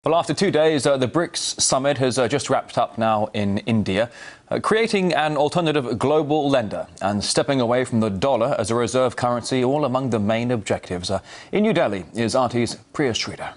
Well, after 2 days, the BRICS summit has just wrapped up now in India, creating an alternative global lender and stepping away from the dollar as a reserve currency, all among the main objectives. In New Delhi is RT's Priya Sreedhar.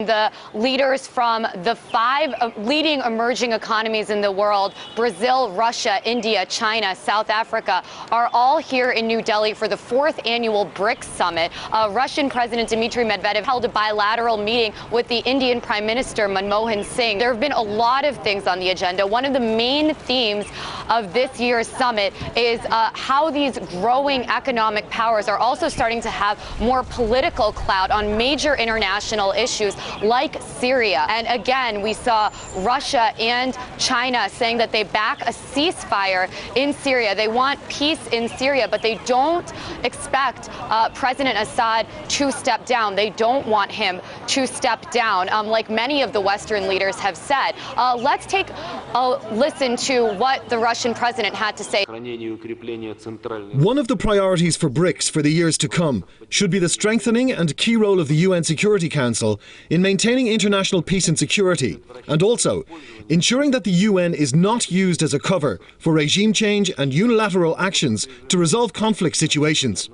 The leaders from the 5 leading emerging economies in the world, Brazil, Russia, India, China, South Africa, are all here in New Delhi for the 4th annual BRICS summit. Russian President Dmitry Medvedev held a bilateral meeting with the Indian Prime Minister Manmohan Singh. There have been a lot of things on the agenda. One of the main themes of this year's summit is how these growing economic powers are also starting to have more political clout on major international issues like Syria. And again, we saw Russia and China saying that they back a ceasefire in Syria. They want peace in Syria, but they don't expect President Assad to step down. They don't want him to step down, like many of the Western leaders have said. Let's take a listen to what the Russian president had to say. One of the priorities for BRICS for the years to come should be the strengthening and key role of the UN Security Council in maintaining international peace and security, and also ensuring that the UN is not used as a cover for regime change and unilateral actions to resolve conflict situations.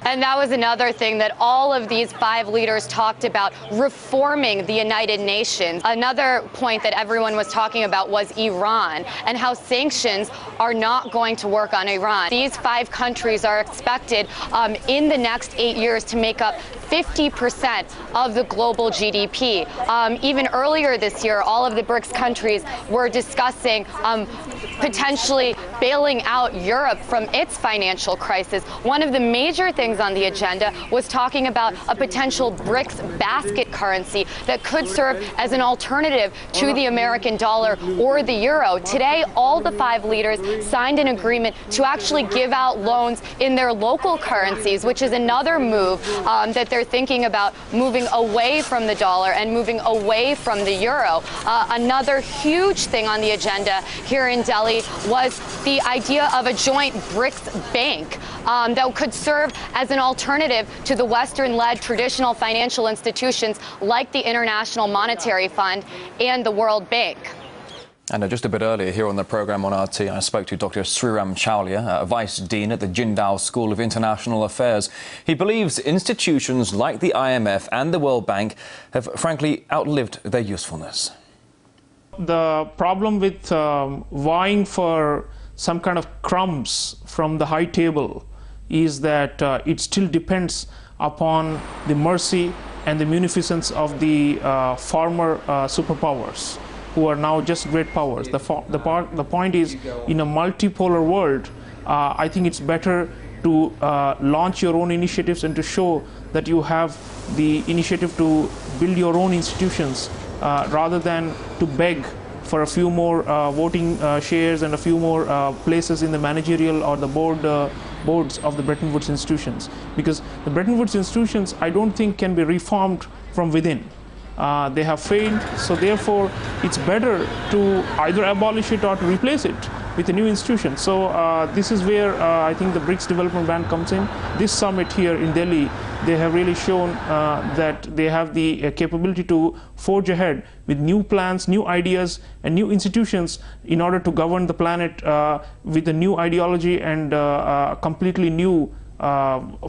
And that was another thing that all of these 5 leaders talked about, reforming the United Nations. Another point that everyone was talking about was Iran and how sanctions are not going to work on Iran. These 5 countries are expected in the next 8 years to make up 50% of the global GDP. Even earlier this year, all of the BRICS countries were discussing potentially bailing out Europe from its financial crisis. One of the major things on the agenda was talking about a potential BRICS basket currency that could serve as an alternative to the American dollar or the euro. Today, all the 5 leaders signed an agreement to actually give out loans in their local currencies, which is another move that they're thinking about, moving away from the dollar and moving away from the euro. Another huge thing on the agenda here in Delhi was the idea of a joint BRICS bank that could serve as an alternative to the Western-led traditional financial institutions like the International Monetary Fund and the World Bank. And just a bit earlier here on the programme on RT, I spoke to Dr Sreeram Chaulia, Vice Dean at the Jindal School of International Affairs. He believes institutions like the IMF and the World Bank have frankly outlived their usefulness. The problem with vying for some kind of crumbs from the high table is that it still depends upon the mercy and the munificence of the former superpowers, who are now just great powers. The point is, in a multipolar world, I think it's better to launch your own initiatives and to show that you have the initiative to build your own institutions rather than to beg for a few more voting shares and a few more places in the managerial or the boards of the Bretton Woods institutions. Because the Bretton Woods institutions, I don't think, can be reformed from within. They have failed, so therefore it's better to either abolish it or to replace it with a new institution. So this is where I think the BRICS Development Bank comes in. This summit here in Delhi, they have really shown that they have the capability to forge ahead with new plans, new ideas, and new institutions in order to govern the planet with a new ideology and a completely new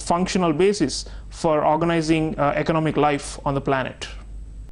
functional basis for organizing economic life on the planet.